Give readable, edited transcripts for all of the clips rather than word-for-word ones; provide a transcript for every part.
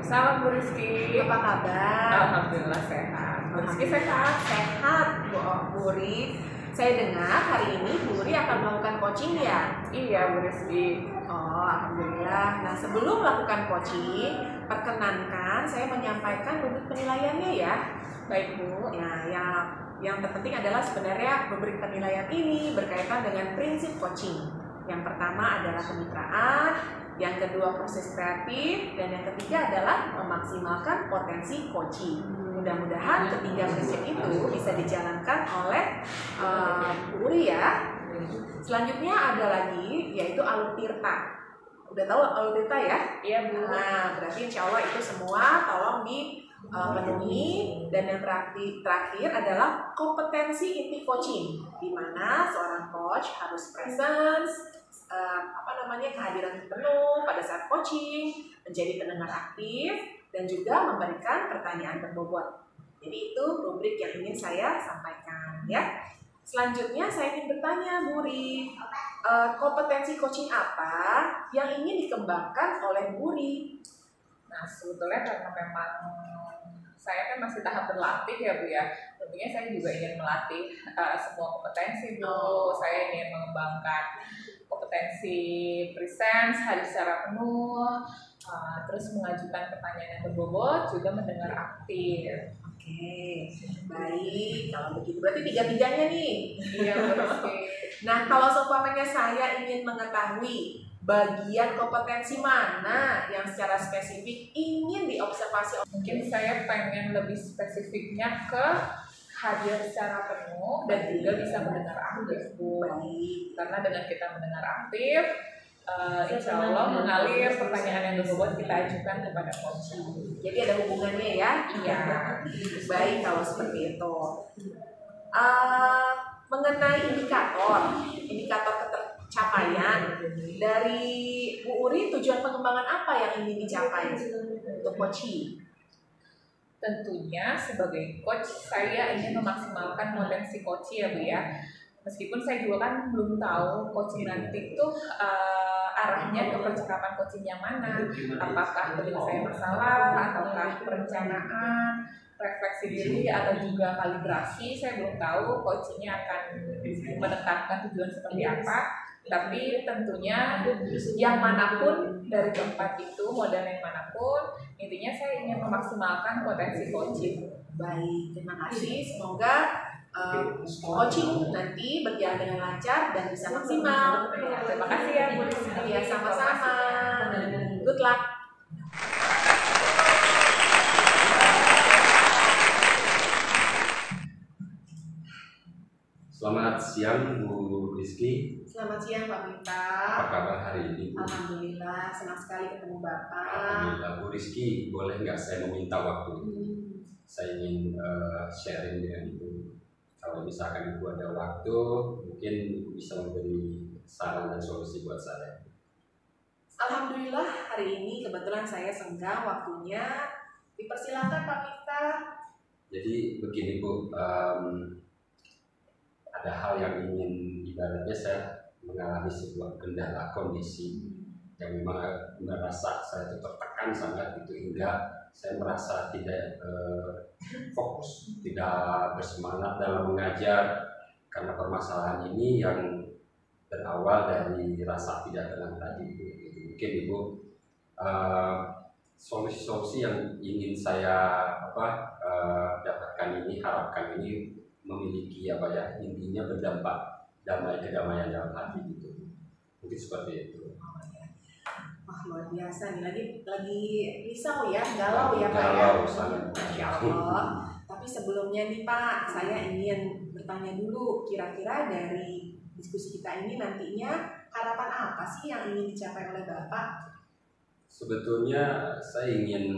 Salam Bu Rizky. Apa kabar? Alhamdulillah sehat. Bu Rizky sehat? Sehat, Bu Ri. Saya dengar hari ini Bu Ri akan melakukan coaching ya? Iya Bu Rizky. Oh, alhamdulillah. Nah, sebelum melakukan coaching, perkenankan saya menyampaikan rubrik penilaiannya ya. Baik Bu. Ya, yang terpenting adalah sebenarnya rubrik penilaian ini berkaitan dengan prinsip coaching. Yang pertama adalah kemitraan, yang kedua proses kreatif, dan yang ketiga adalah memaksimalkan potensi coaching. Mudah-mudahan ketiga prinsip itu bisa dijalankan oleh Bu Uri ya. Selanjutnya ada lagi yaitu Alutirta. Udah tahu Alutirta ya? Iya Bu. Nah, berarti insya Allah itu semua tolong dipenuhi. Dan yang terakhir adalah kompetensi inti coaching, di mana seorang coach harus presence, kehadiran penuh pada saat coaching, menjadi pendengar aktif, dan juga memberikan pertanyaan berbobot. Jadi itu rubrik yang ingin saya sampaikan ya. Selanjutnya saya ingin bertanya Bu Ri, kompetensi coaching apa yang ingin dikembangkan oleh Bu Ri? Nah sebetulnya karena memang saya kan masih tahap berlatih ya Bu ya. Tentunya saya juga ingin melatih semua kompetensi Bu. Saya ingin mengembangkan kompetensi presence, hadir secara penuh, terus mengajukan pertanyaan yang berbobot, juga mendengar aktif. Oke, baik. Kalau begitu berarti tiga-tiganya nih. Iya betul. Nah, kalau seumpamanya saya ingin mengetahui bagian kompetensi mana yang secara spesifik ingin diobservasi, Mungkin saya pengen lebih spesifiknya ke hadir secara penuh dan juga bisa mendengar aktif Bu. baik. Karena dengan kita mendengar aktif, insya Allah mengalir pertanyaan yang berbobot kita ajukan kepada coach. Jadi ada hubungannya ya? Iya. Baik kalau seperti itu. Mengenai indikator ketercapaian dari Bu Uri, tujuan pengembangan apa yang ingin dicapai untuk coaching? Tentunya sebagai coach saya ingin memaksimalkan potensi coach ya Bu ya. Meskipun saya juga kan belum tahu coaching nanti itu arahnya ke percakapan coaching yang mana. Apakah penyelesaian masalah, ataukah perencanaan, refleksi diri, atau juga kalibrasi. Saya belum tahu coachingnya akan menetapkan tujuan seperti apa. Tapi tentunya yang manapun dari tempat itu, modal yang manapun, intinya saya ingin memaksimalkan potensi coaching. Baik, terima kasih. Semoga coaching nanti berjalan dengan lancar dan bisa maksimal. Ya, terima kasih ya Bu Rizky. Ya, sama-sama. Good luck. Selamat siang Bu Rizky. Selamat siang Pak Mita. Apa kabar hari ini Bu? Alhamdulillah, senang sekali ketemu Bapak. Alhamdulillah Bu Rizky, boleh nggak saya meminta waktu? Saya ingin sharing dengan Ibu. Kalau misalkan Ibu ada waktu, mungkin Ibu bisa memberi saran dan solusi buat saya. Alhamdulillah hari ini kebetulan saya senggang waktunya. Dipersilakan Pak Mita. Jadi begini Bu, ada hal yang ingin ibaratnya saya mengalami sebuah kendala kondisi yang memang merasa saya itu tertekan sangat gitu hingga saya merasa tidak fokus, tidak bersemangat dalam mengajar karena permasalahan ini yang berawal dari rasa tidak tenang tadi. Mungkin Ibu solusi-solusi yang ingin saya dapatkan ini, harapkan ini memiliki intinya berdampak kedamaian dalam hati gitu. Mungkin seperti itu. Wah, luar biasa nih, lagi risau ya, galau ya Pak ya. Galau sangat. Masya Allah. Tapi sebelumnya nih Pak, saya ingin bertanya dulu, kira-kira dari diskusi kita ini nantinya harapan apa sih yang ingin dicapai oleh Bapak? Sebetulnya saya ingin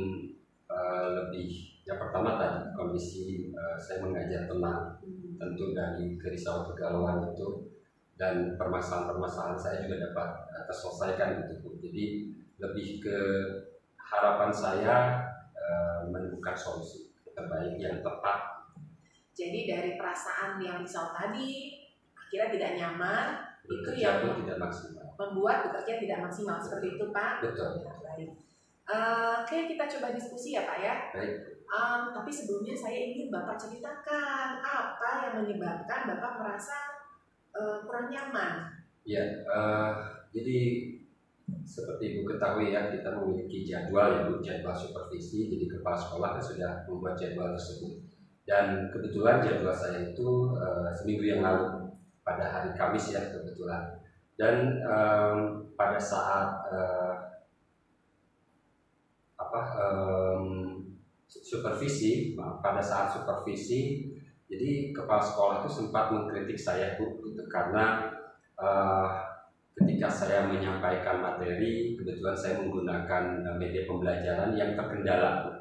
lebih, yang pertama tadi kondisi saya mengajar tenang, tentu dari kerisauan kegalauan itu dan permasalahan-permasalahan saya juga dapat terselesaikan gitu. Jadi lebih ke harapan saya menemukan solusi terbaik yang tepat. Jadi dari perasaan yang risau tadi, akhirnya tidak nyaman, itu Bekerja yang pun tidak maksimal. membuat bekerja tidak maksimal, seperti itu Pak? Betul. Ya, baik. Oke, kita coba diskusi ya Pak ya. Baik. Tapi sebelumnya saya ingin Bapak ceritakan apa yang menyebabkan Bapak merasa kurang nyaman. Ya, jadi seperti Ibu ketahui ya, kita memiliki jadwal ya Bu, jadwal supervisi. Jadi kepala sekolah kan sudah membuat jadwal tersebut. Dan kebetulan jadwal saya itu seminggu yang lalu pada hari Kamis ya kebetulan. Dan pada saat supervisi, pada saat supervisi, jadi kepala sekolah itu sempat mengkritik saya Bu, gitu, karena ketika saya menyampaikan materi, kebetulan saya menggunakan media pembelajaran yang terkendala.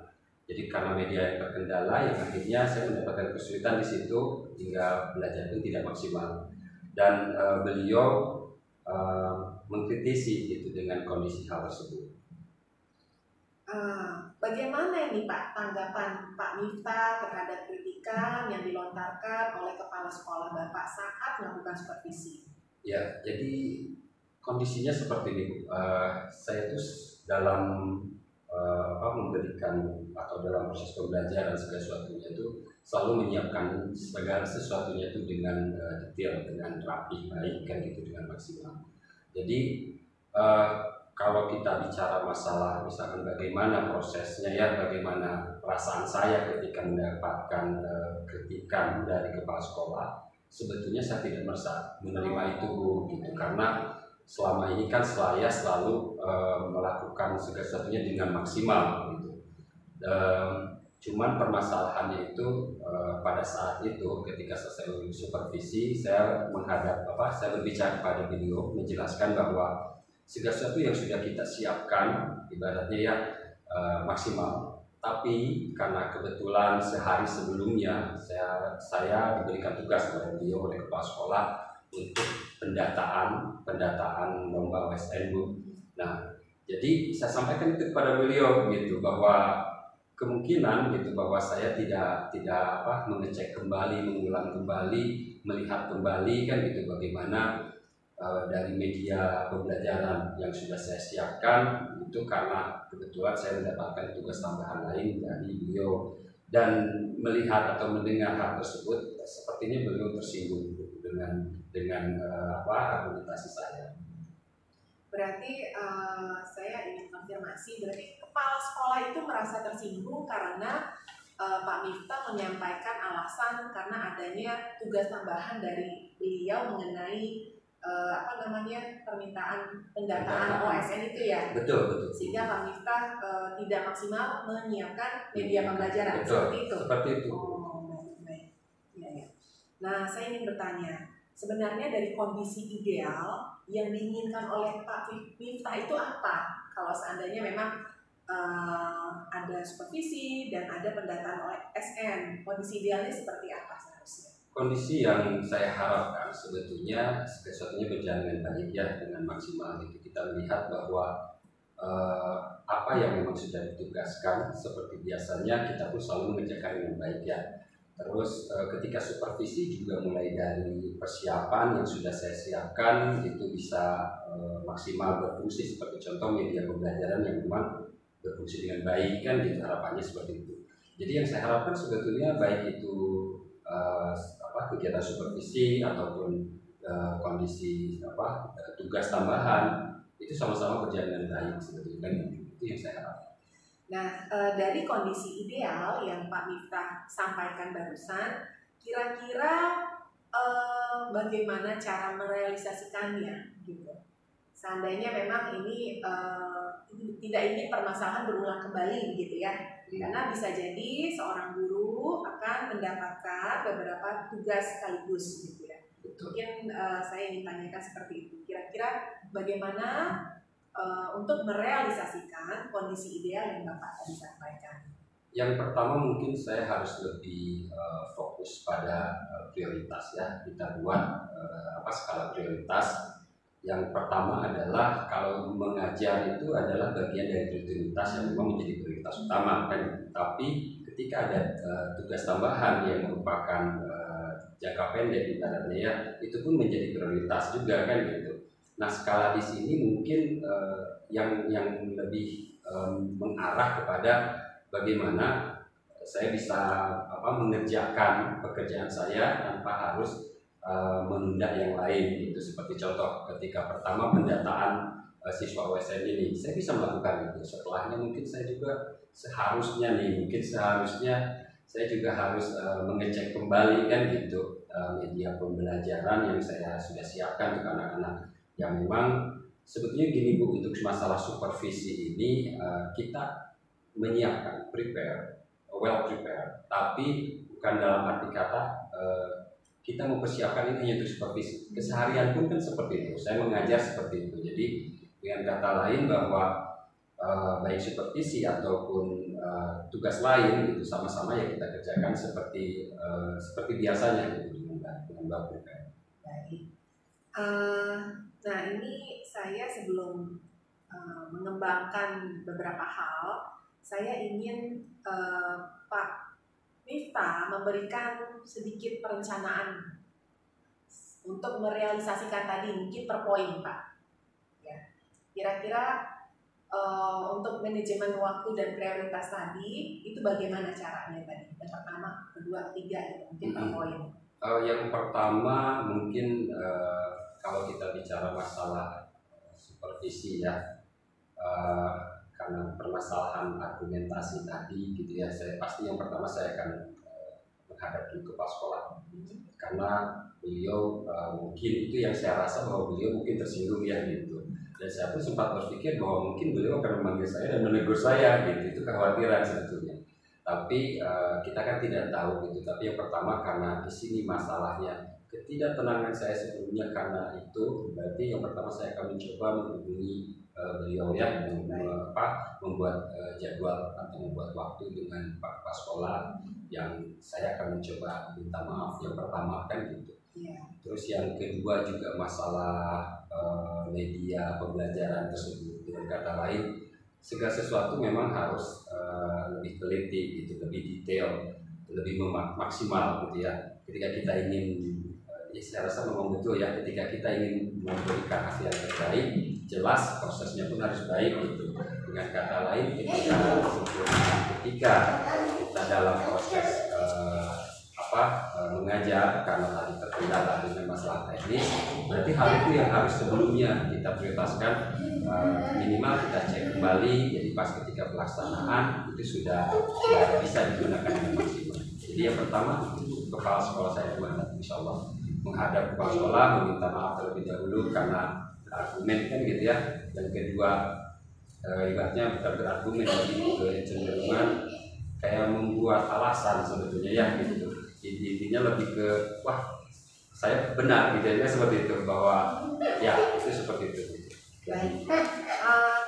Jadi karena media yang terkendala, yang akhirnya saya mendapatkan kesulitan di situ hingga belajar pun tidak maksimal. Dan beliau mengkritisi gitu dengan kondisi hal tersebut. Bagaimana ini Pak tanggapan Pak Miftah terhadap kritikan yang dilontarkan oleh kepala sekolah Bapak saat melakukan supervisi? Ya, jadi kondisinya seperti ini Bu. Saya itu dalam memberikan atau dalam proses pembelajaran segala sesuatunya itu selalu menyiapkan segala sesuatunya itu dengan detail, dengan rapi, baik kan gitu, dengan maksimal. Jadi kalau kita bicara masalah misalkan bagaimana prosesnya ya, bagaimana perasaan saya ketika mendapatkan kritikan dari kepala sekolah, sebetulnya saya tidak merasa menerima itu Bu, gitu, karena selama ini kan saya selalu melakukan segala sesuatunya dengan maksimal gitu. Cuman permasalahannya itu pada saat itu ketika selesai supervisi, saya saya berbicara kepada beliau menjelaskan bahwa segala sesuatu yang sudah kita siapkan ibaratnya ya maksimal. Tapi karena kebetulan sehari sebelumnya saya diberikan tugas oleh beliau, oleh kepala sekolah, untuk pendataan lomba OSN Bu. Nah, jadi saya sampaikan itu kepada beliau gitu, bahwa kemungkinan gitu bahwa saya tidak mengecek kembali, mengulang kembali, melihat kembali kan gitu bagaimana dari media pembelajaran yang sudah saya siapkan itu, karena kebetulan saya mendapatkan tugas tambahan lain dari beliau, dan melihat atau mendengar hal tersebut sepertinya beliau tersinggung dengan argumentasi saya. Berarti saya ingin konfirmasi, berarti kepala sekolah itu merasa tersinggung karena Pak Miftah menyampaikan alasan karena adanya tugas tambahan dari beliau mengenai permintaan pendataan OSN itu ya. Betul. Sehingga Pak Miftah tidak maksimal menyiapkan media pembelajaran. Betul, seperti itu. Oh, baik. Ya. Nah, saya ingin bertanya, sebenarnya dari kondisi ideal yang diinginkan oleh Pak Miftah itu apa? Kalau seandainya memang ada supervisi dan ada pendataan OSN, kondisi idealnya seperti apa seharusnya? Kondisi yang saya harapkan sebetulnya sesuatunya berjalan dengan baik ya, dengan maksimal itu. Kita melihat bahwa apa yang memang sudah ditugaskan seperti biasanya kita pun selalu mengerjakan dengan baik ya. Terus ketika supervisi juga mulai dari persiapan yang sudah saya siapkan itu bisa maksimal berfungsi, seperti contoh media pembelajaran yang memang berfungsi dengan baik kan gitu, harapannya seperti itu. Jadi yang saya harapkan sebetulnya baik itu kegiatan supervisi ataupun kondisi tugas tambahan itu sama-sama berjalan dengan baik sebetulnya, itu yang saya harapkan. Nah, dari kondisi ideal yang Pak Miftah sampaikan barusan, kira-kira bagaimana cara merealisasikannya gitu? Seandainya memang ini tidak ingin permasalahan berulang kembali gitu ya. Karena bisa jadi seorang guru akan mendapatkan beberapa tugas sekaligus gitu ya. Mungkin saya ingin tanyakan seperti itu. Kira-kira bagaimana untuk merealisasikan kondisi ideal yang Bapak tadi sampaikan? Yang pertama mungkin saya harus lebih fokus pada prioritas ya. Kita buat skala prioritas. Yang pertama adalah kalau mengajar itu adalah bagian dari rutinitas yang memang menjadi prioritas utama kan. Tapi ketika ada tugas tambahan yang merupakan jangka pendek ibaratnya ya, itu pun menjadi prioritas juga kan gitu. Nah, skala di sini mungkin yang lebih mengarah kepada bagaimana saya bisa mengerjakan pekerjaan saya tanpa harus menunda yang lain. Itu seperti contoh ketika pertama pendataan siswa OSN ini, saya bisa melakukan itu. Setelahnya mungkin saya juga seharusnya saya juga harus mengecek kembali kan gitu media pembelajaran yang saya sudah siapkan untuk anak-anak. Yang memang sebetulnya gini Bu, untuk masalah supervisi ini kita menyiapkan, well prepare, tapi bukan dalam arti kata kita mempersiapkan ini hanya untuk supervisi. Keseharian pun kan seperti itu, saya mengajar seperti itu. Jadi dengan kata lain bahwa baik supervisi ataupun tugas lain itu sama-sama ya kita kerjakan seperti biasanya gitu dengan well prepare. Baik. Nah ini saya sebelum mengembangkan beberapa hal, saya ingin Pak Miftah memberikan sedikit perencanaan untuk merealisasikan tadi, mungkin per poin Pak. Ya. Kira-kira untuk manajemen waktu dan prioritas tadi itu bagaimana caranya tadi? Yang pertama, kedua, ketiga, mungkin per poin. Yang pertama mungkin kalau kita bicara masalah supervisi ya, karena permasalahan argumentasi tadi gitu ya, saya pasti yang pertama saya akan menghadap dulu kepala sekolah, karena beliau mungkin itu yang saya rasa bahwa beliau mungkin tersinggung ya gitu, dan saya pun sempat berpikir bahwa mungkin beliau akan memanggil saya dan menegur saya gitu, itu kekhawatiran sebetulnya. Tapi kita kan tidak tahu gitu. Tapi yang pertama karena di sini masalahnya ketidaktenangan saya sebelumnya, karena itu berarti yang pertama saya akan mencoba menghubungi beliau ya, membuat jadwal atau membuat waktu dengan Pak Kepala Sekolah yang saya akan mencoba minta maaf yang pertama kan gitu. Terus yang kedua juga masalah media pembelajaran tersebut. Dengan kata lain, segala sesuatu memang harus lebih teliti gitu, lebih detail, lebih maksimal gitu ya. Ketika kita ingin saya rasa memang betul ya, ketika kita ingin memberikan hasil yang terbaik, jelas prosesnya pun harus baik gitu. Dengan kata lain, ketika kita dalam proses mengajar karena tadi terkendala dengan masalah teknis, berarti hal itu yang harus sebelumnya kita prioritaskan, minimal kita cek kembali, jadi pas ketika pelaksanaan itu sudah bisa digunakan dengan maksimal. Jadi yang pertama kepala sekolah saya menghadap, insya Allah menghadap kepala sekolah meminta maaf terlebih dahulu karena argumen kan gitu ya. Yang kedua ibaratnya bukan berargumen, tapi kecenderungan kayak membuat alasan sebetulnya ya gitu. Intinya lebih ke wah saya benar gitu ya, seperti itu, bahwa ya itu seperti itu. Baik,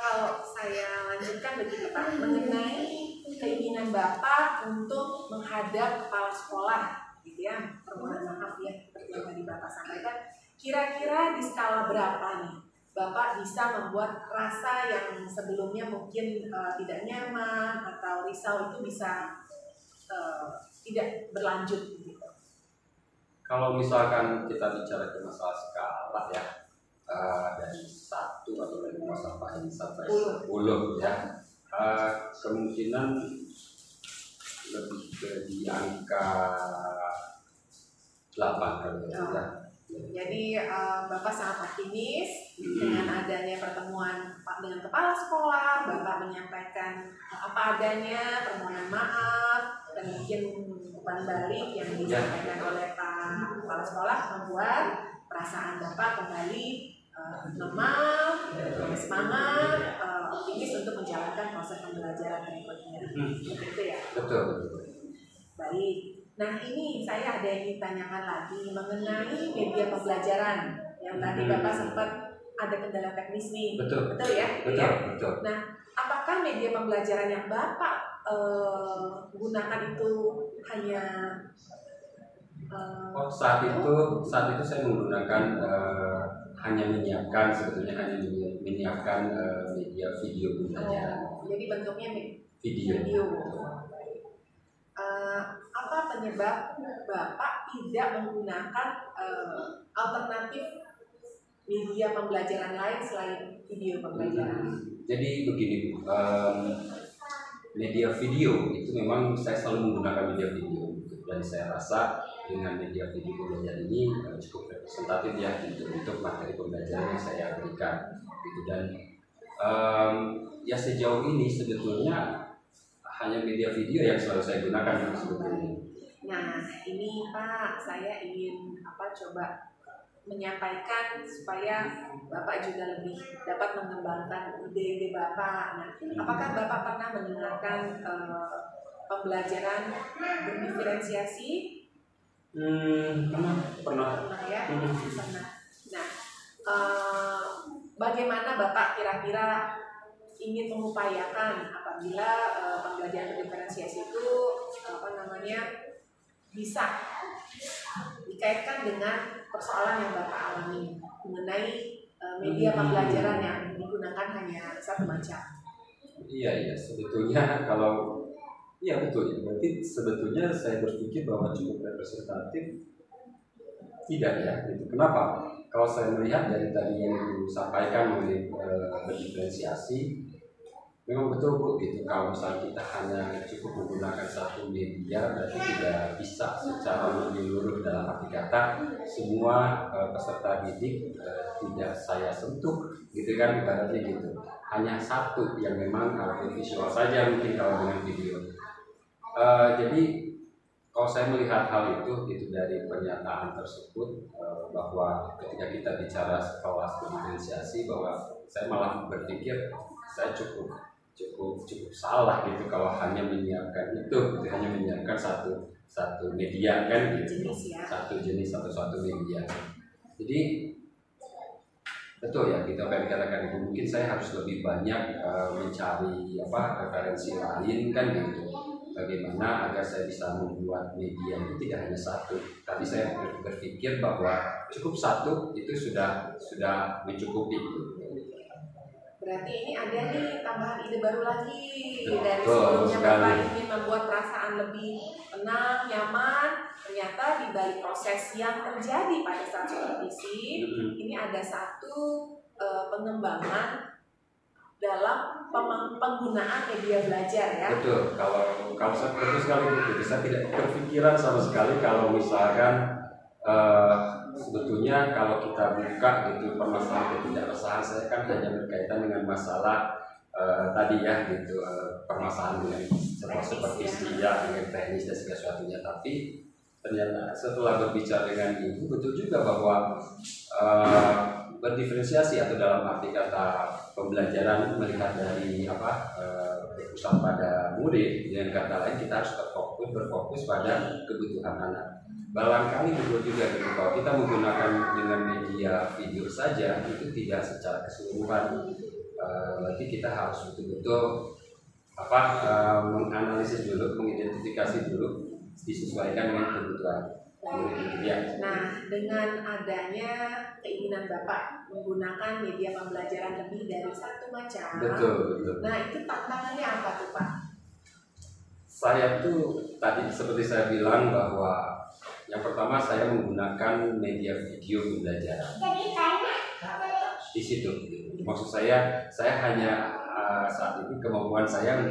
kalau saya lanjutkan begitu Pak, mengenai keinginan Bapak untuk menghadap kepala sekolah gitu ya, permohonan maaf ya seperti yang tadi Bapak sampaikan, kira-kira di skala berapa nih Bapak bisa membuat rasa yang sebelumnya mungkin tidak nyaman atau risau itu bisa tidak berlanjut gitu. Kalau misalkan kita bicara ke masalah skala ya, dari 1 atau dari sampai 10 ya, kemungkinan lebih ke di angka 8 kali ya. Jadi Bapak sangat optimis dengan adanya pertemuan dengan kepala sekolah, Bapak menyampaikan apa adanya, permohonan maaf, dan mungkin umpan balik yang disampaikan oleh Pak Kepala Sekolah membuat perasaan Bapak kembali lemah, semangat, optimis untuk menjalankan proses pembelajaran berikutnya. Seperti itu ya? Betul. Baik. Nah ini saya ada yang ditanyakan lagi mengenai media pembelajaran yang tadi Bapak sempat ada kendala teknis nih. Betul ya? Betul. Nah, apakah media pembelajaran yang Bapak gunakan itu hanya saat itu saya menggunakan hanya menyiapkan media video pembelajaran. Jadi bentuknya video. Apa penyebab Bapak tidak menggunakan alternatif media pembelajaran lain selain video pembelajaran? Jadi begini Bu, media video itu memang saya selalu menggunakan media video gitu. Dan saya rasa dengan media video belajar ini cukup representatif ya gitu, untuk materi pembelajaran yang saya berikan gitu. Dan ya sejauh ini sebetulnya hanya media video yang selalu saya gunakan sebetulnya. Nah, ini Pak, saya ingin coba menyampaikan supaya Bapak juga lebih dapat mengembangkan ide-ide Bapak. Nah, apakah Bapak pernah mendengarkan pembelajaran berdiferensiasi? Pernah. Pernah ya? Pernah. Nah, bagaimana Bapak kira-kira ingin mengupayakan apabila pembelajaran berdiferensiasi itu bisa dikaitkan dengan persoalan yang Bapak alami mengenai media pembelajaran yang digunakan hanya satu macam. Iya sebetulnya iya betul ya. Berarti sebetulnya saya berpikir bahwa cukup representatif tidak ya gitu. Kenapa? Kalau saya melihat dari tadi yang disampaikan mengenai berdiferensiasi, memang betul Bu gitu. Kalau misalnya kita hanya cukup menggunakan satu media, berarti tidak bisa secara menyeluruh, dalam arti kata semua peserta didik tidak saya sentuh gitu kan, ibaratnya gitu. Hanya satu yang memang visual saja mungkin kalau dengan video. Jadi kalau saya melihat hal itu gitu dari pernyataan tersebut, bahwa ketika kita bicara kelas berdiferensiasi, bahwa saya malah berpikir saya cukup salah gitu kalau hanya menyiapkan itu gitu, hanya menyiapkan satu media kan gitu, satu jenis satu media. Jadi betul ya kita akan dikatakan itu, mungkin saya harus lebih banyak mencari referensi lain kan gitu. Bagaimana agar saya bisa membuat media itu tidak hanya satu. Tadi saya berpikir bahwa cukup satu itu sudah mencukupi. Berarti ini ada nih tambahan ide baru lagi. Betul, dari sebelumnya Bapak sekali. ingin membuat perasaan lebih tenang, nyaman. Ternyata di balik proses yang terjadi pada saat supervisi, ini ada satu pengembangan dalam penggunaan media belajar ya. Betul, kalau saya betul sekali begitu. Saya tidak berpikiran sama sekali kalau misalkan sebetulnya kalau kita buka gitu permasalahan ketidakresahan, saya kan hanya berkaitan dengan masalah tadi ya gitu, permasalahan dengan supervisi ya, dengan teknis dan segala sesuatunya. Tapi ternyata setelah berbicara dengan ibu, betul juga bahwa berdiferensiasi atau dalam arti kata pembelajaran melihat dari berpusat pada murid, dengan kata lain kita harus berfokus pada kebutuhan anak. Barangkali betul juga gitu, kalau kita menggunakan dengan media video saja itu tidak secara keseluruhan, berarti kita harus betul-betul menganalisis dulu, mengidentifikasi dulu, disesuaikan dengan kebutuhan. Ya. Nah, dengan adanya keinginan Bapak menggunakan media pembelajaran lebih dari satu macam, betul. Nah, itu tantangannya apa tuh Pak? Saya tuh tadi seperti saya bilang bahwa yang pertama saya menggunakan media video pembelajaran. Di situ, maksud saya hanya saat ini kemampuan saya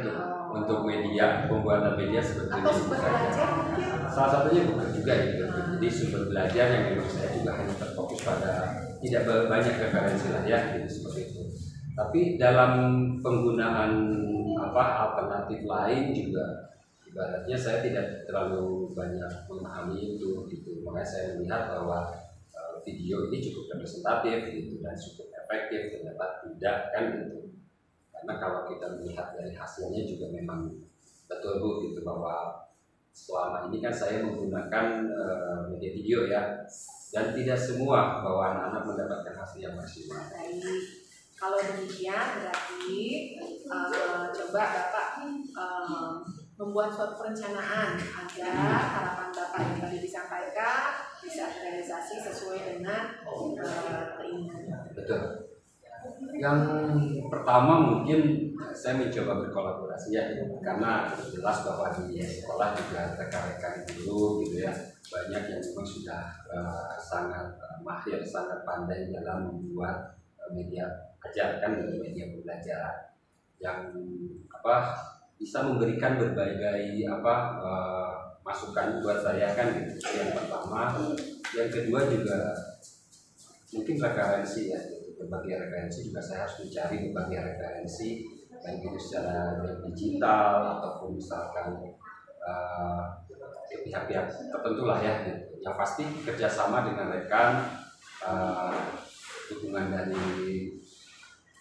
untuk media, pembuatan media sebetulnya atau sumber belajar mungkin? Salah satunya bukan juga itu. Jadi sumber belajar yang memang saya juga hanya terfokus pada tidak banyak referensi lah ya, gitu seperti itu. Tapi dalam penggunaan alternatif lain juga, ibaratnya saya tidak terlalu banyak memahami itu gitu. Makanya saya melihat bahwa video ini cukup representatif gitu dan cukup efektif, ternyata tidak kan gitu. Karena kalau kita melihat dari hasilnya juga memang betul Bu gitu, bahwa selama ini kan saya menggunakan media video ya, dan tidak semua bahwa anak-anak mendapatkan hasil yang maksimal. Baik, kalau demikian berarti coba Bapak membuat suatu perencanaan agar harapan Bapak yang tadi disampaikan bisa terrealisasi sesuai dengan keinginan. Betul. Yang pertama mungkin saya mencoba berkolaborasi ya, karena jelas bahwa di sekolah juga rekan-rekan dulu gitu ya, banyak yang memang sudah sangat mahir, sangat pandai dalam membuat media ajarkan di media pembelajaran yang bisa memberikan berbagai masukan buat saya kan gitu. Yang pertama, yang kedua juga mungkin referensi ya, gitu. Berbagai referensi juga saya harus mencari berbagai referensi baik itu secara digital ataupun misalkan pihak-pihak tertentu lah ya gitu. Yang pasti kerjasama dengan rekan, dukungan dari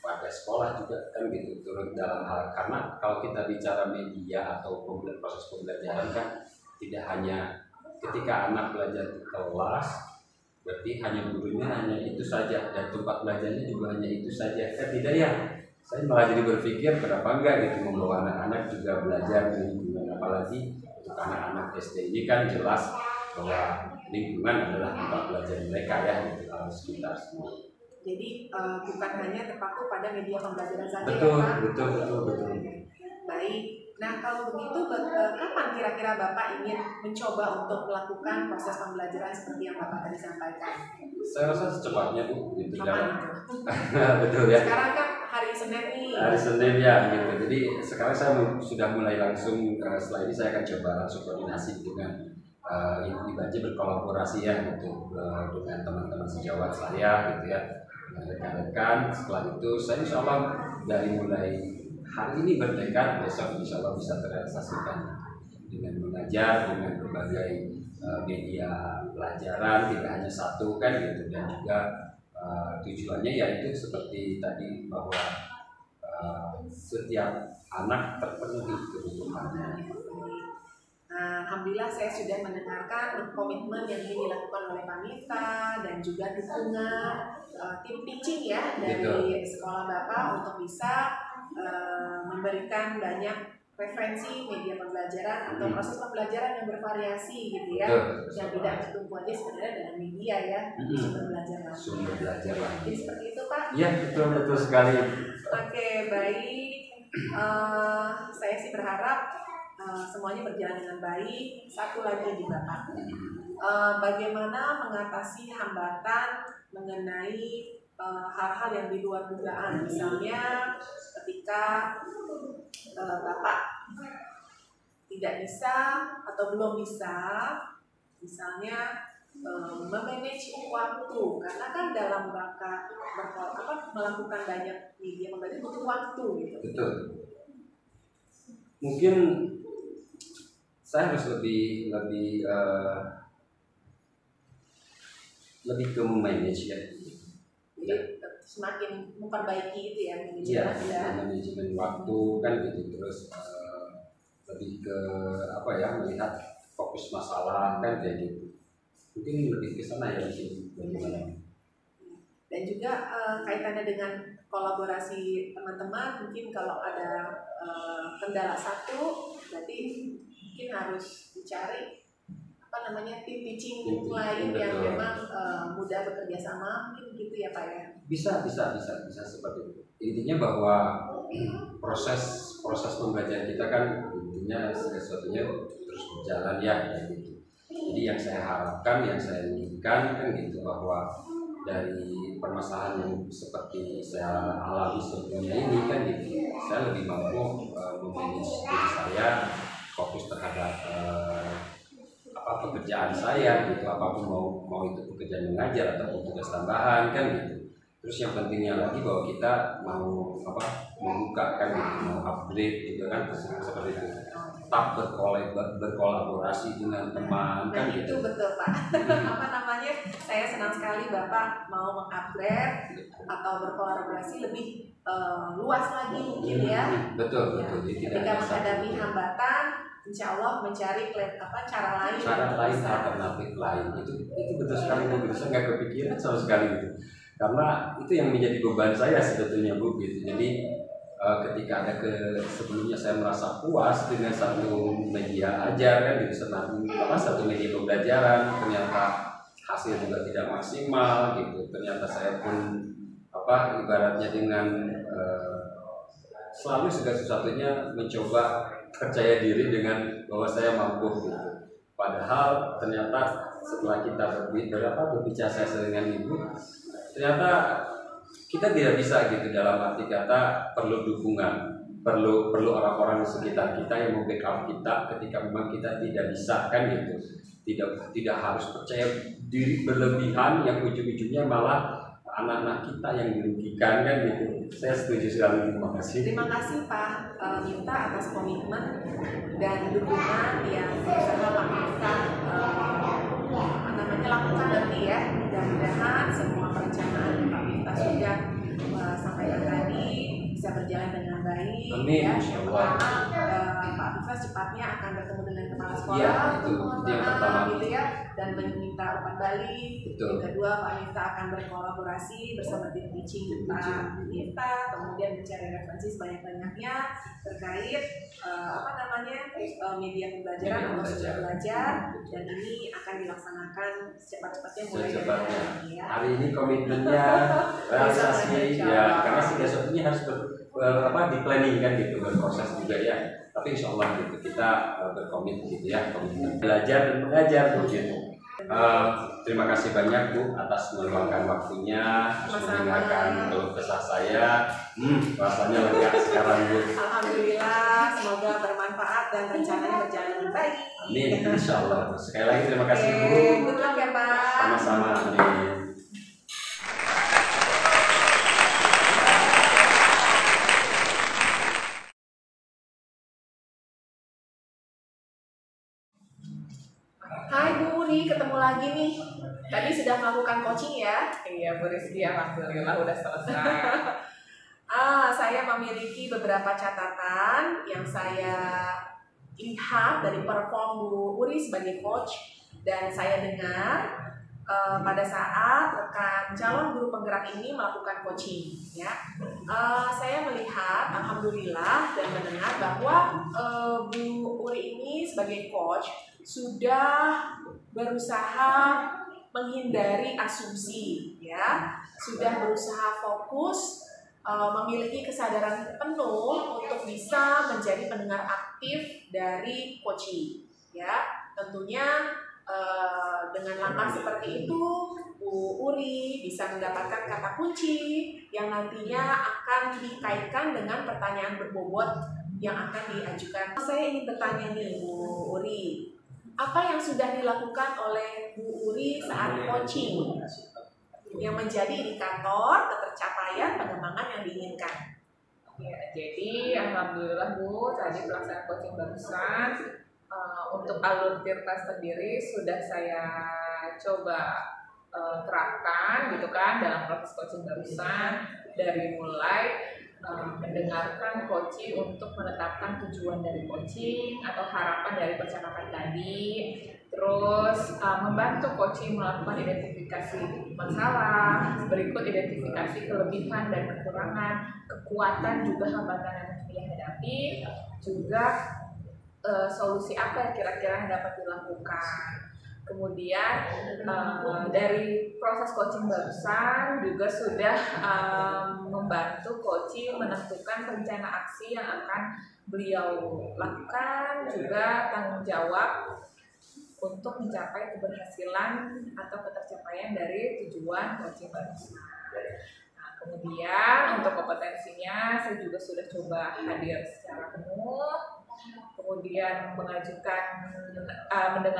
pada sekolah juga kan gitu, turut dalam hal, karena kalau kita bicara media atau proses pembelajaran kan tidak hanya ketika anak belajar di kelas berarti hanya gurunya hanya itu saja dan tempat belajarnya juga hanya itu saja, kan tidak ya. Saya malah jadi berpikir kenapa enggak gitu membawa anak-anak juga belajar di lingkungan, apalagi untuk anak-anak SD ini kan jelas bahwa lingkungan adalah tempat belajar mereka ya gitu, sekitar semua. Jadi bukan hanya terpaku pada media pembelajaran saja. Betul, ya Pak? betul. Baik. Nah kalau begitu kapan kira-kira Bapak ingin mencoba untuk melakukan proses pembelajaran seperti yang Bapak tadi sampaikan? Saya rasa secepatnya Bu, gitu Kapan? Betul ya. Sekarang kan hari Senin nih. Hari Senin ya gitu. Jadi sekarang saya sudah mulai langsung, setelah ini saya akan coba langsung koordinasi dengan Ibu Baja, berkolaborasi ya gitu dengan teman-teman sejawat saya gitu ya, dengan rekan-rekan. Setelah itu saya insya Allah dari mulai hari ini bertekad besok insya Allah bisa terrealisasikan dengan mengajar dengan berbagai media pelajaran, tidak hanya satu kan gitu, dan juga tujuannya yaitu seperti tadi bahwa setiap anak terpenuhi kebutuhannya. Nah, alhamdulillah saya sudah mendengarkan komitmen yang ingin dilakukan oleh Panita dan juga dukungan tim pitching ya dari sekolah Bapak untuk bisa memberikan banyak referensi media pembelajaran atau proses pembelajaran yang bervariasi gitu ya, yang tidak tertumpu aja sebenarnya dengan media ya, sumber belajar lagi. Sumber belajar lagi. Jadi seperti itu Pak? Iya betul sekali. Oke, baik. Saya sih berharap semuanya berjalan dengan baik. Satu lagi di Bapak, bagaimana mengatasi hambatan mengenai hal-hal yang di luar dugaan, misalnya ketika Bapak tidak bisa atau belum bisa, misalnya memanage waktu, karena kan dalam rangka melakukan banyak media pembelajaran butuh waktu gitu. Betul. Mungkin saya harus lebih ke manage ya. Jadi semakin memperbaiki itu ya manajemen waktu kan gitu, terus lebih ke melihat fokus masalah kan kayak gitu. Mungkin lebih ke sana ya sih bagaimana. Dan juga kaitannya dengan kolaborasi teman-teman, mungkin kalau ada kendala satu, berarti mungkin harus dicari tim pitching lain yang memang mudah bekerja sama, mungkin gitu ya Pak ya. Bisa seperti itu. Intinya bahwa proses pembelajaran kita kan intinya sesuatunya terus berjalan ya gitu. Jadi yang saya harapkan, yang saya inginkan kan gitu, bahwa dari permasalahan yang seperti saya alami sebelumnya ini kan gitu, saya lebih mampu memanage diri saya, fokus terhadap pekerjaan saya gitu, apapun mau itu pekerjaan mengajar ataupun tugas tambahan kan gitu. Terus yang pentingnya lagi bahwa kita mau membuka kan gitu, mau upgrade gitu kan, seperti itu. Tetap berkolaborasi dengan teman kan gitu. Itu betul Pak. Saya senang sekali Bapak mau mengupgrade atau berkolaborasi lebih luas lagi mungkin ya. Betul. Jadi ketika menghadapi hambatan, insya Allah mencari cara lain alternatif lain. Itu betul sekali Bu. Saya nggak kepikiran sama sekali gitu. Karena itu yang menjadi beban saya sebetulnya Bu gitu. Jadi ketika ada sebelumnya saya merasa puas dengan satu media ajar kan gitu, satu media pembelajaran, ternyata hasil juga tidak maksimal gitu. Ternyata saya pun ibaratnya dengan selalu segala sesuatunya mencoba percaya diri dengan bahwa saya mampu gitu. Padahal ternyata setelah kita berbicara saya dengan Ibu, ternyata kita tidak bisa gitu, dalam arti kata perlu dukungan, perlu orang-orang di sekitar kita yang membackup kita ketika memang kita tidak bisa kan gitu. Tidak harus percaya diri berlebihan yang ujung-ujungnya malah anak-anak kita yang dirugikan kan gitu. Saya setuju sekali, terima kasih. Terima kasih Pak Miftah atas komitmen dan dukungan yang berusaha Pak Miftah lakukan nanti ya. Mudah-mudahan semua perencanaan Pak Miftah sudah sampaikan tadi bisa berjalan dengan baik. Amin. Ya. Yang pertama Pak Miftah cepatnya akan bertemu dengan kepala sekolah, ya, itu yang pertama gitu ya, dan meminta umpan balik. Betul. Yang kedua Pak Miftah akan berkolaborasi bersama tim teaching Pak Miftah, kemudian mencari referensi sebanyak-banyaknya terkait media pembelajaran atau sumber belajar, dan ini akan dilaksanakan secepat-cepatnya mulai dari hari ini ya. Hari ini komitmennya realisasi ya, karena si besoknya harus di planning kan gitu, berproses juga ya. Tapi insya Allah gitu kita berkomit gitu ya, komitmen belajar dan mengajar gitu. Terima kasih banyak Bu atas meluangkan waktunya, mendengarkan keluh kesah saya. Rasanya lega sekarang Bu. Alhamdulillah, semoga bermanfaat dan rencananya berjalan dengan baik. Amin, insya Allah. Sekali lagi terima kasih Bu. Good luck ya Pak. Sama-sama. Amin. Hai Bu Uri, ketemu lagi nih. Tadi sudah melakukan coaching ya? Iya Bu Rizky, alhamdulillah udah selesai. Saya memiliki beberapa catatan yang saya lihat dari perform Bu Uri sebagai coach, dan saya dengar pada saat rekan calon guru penggerak ini melakukan coaching ya. Saya melihat alhamdulillah dan mendengar bahwa Bu Uri ini sebagai coach sudah berusaha menghindari asumsi ya, sudah berusaha fokus memiliki kesadaran penuh untuk bisa menjadi pendengar aktif dari coaching ya. Tentunya dengan langkah seperti itu Bu Uri bisa mendapatkan kata kunci yang nantinya akan dikaitkan dengan pertanyaan berbobot yang akan diajukan. Saya ingin bertanya nih Bu Uri, apa yang sudah dilakukan oleh Bu Uri saat coaching yang menjadi indikator ketercapaian pengembangan yang diinginkan? Ya, jadi alhamdulillah Bu, tadi pelaksanaan coaching barusan untuk alur Tirta sendiri sudah saya coba terapkan gitu kan dalam proses coaching barusan, dari mulai mendengarkan coaching untuk menetapkan tujuan dari coaching atau harapan dari percakapan tadi, terus membantu coaching melakukan identifikasi masalah, berikut identifikasi kelebihan dan kekurangan, kekuatan juga hambatan yang mesti dihadapi, juga solusi apa yang kira-kira yang dapat dilakukan. Kemudian dari proses coaching barusan juga sudah membantu coaching menentukan rencana aksi yang akan beliau lakukan, juga tanggung jawab untuk mencapai keberhasilan atau ketercapaian dari tujuan coaching barusan. Nah, kemudian untuk kompetensinya saya juga sudah coba hadir secara penuh, kemudian mendengar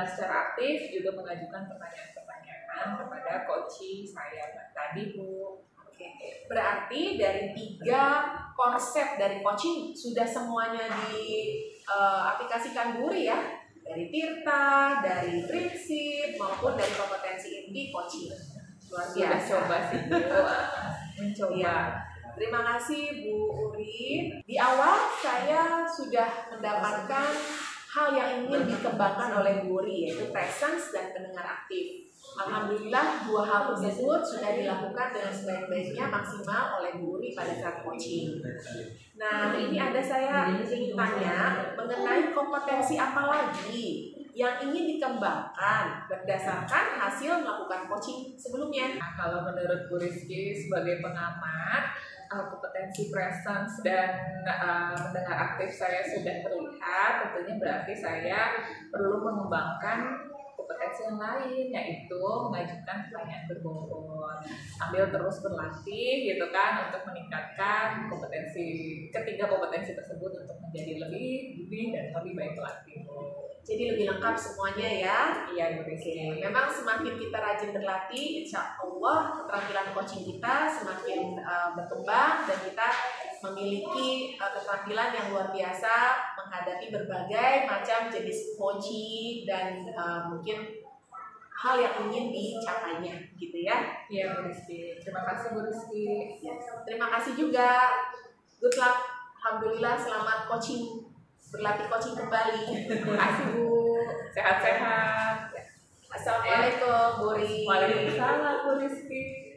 secara aktif, juga mengajukan pertanyaan-pertanyaan kepada coaching saya tadi Bu. Oke, berarti dari 3 konsep dari coaching sudah semuanya diaplikasikan Bu Uri ya, dari Tirta, dari prinsip maupun dari kompetensi inti coaching. Luar biasa. Coba sih Bu, mencoba. Ya. Terima kasih Bu Uri. Di awal saya sudah mendapatkan hal yang ingin dikembangkan oleh Bu Uri, yaitu presence dan pendengar aktif. Alhamdulillah 2 hal tersebut sudah dilakukan dengan sebaik-baiknya maksimal oleh Bu Uri pada saat coaching. Nah, ini ada saya ingin tanya mengenai kompetensi apa lagi yang ingin dikembangkan berdasarkan hasil melakukan coaching sebelumnya. Nah, kalau menurut Bu Rizky sebagai pengamat, kompetensi presence dan mendengar aktif saya sudah terlihat, tentunya berarti saya perlu mengembangkan kompetensi kompetensi yang lain, yaitu mengajukan pertanyaan berbobot sambil terus berlatih gitu kan untuk meningkatkan ketiga kompetensi tersebut untuk menjadi lebih dan lebih baik lagi. Jadi lebih lengkap semuanya ya. Iya, Bu Rizky. Memang semakin kita rajin berlatih, insya Allah keterampilan coaching kita semakin berkembang dan kita memiliki keterampilan yang luar biasa menghadapi berbagai macam jenis coaching dan mungkin hal yang ingin dicapainya gitu ya. Iya, Bu Rizky. Terima kasih, Bu Rizky. Yes. Terima kasih juga. Good luck. Alhamdulillah selamat berlatih coaching kembali. Terima kasih, Bu. Sehat-sehat. Assalamualaikum, Bu Rizky. Waalaikumsalam, Bu Rizky.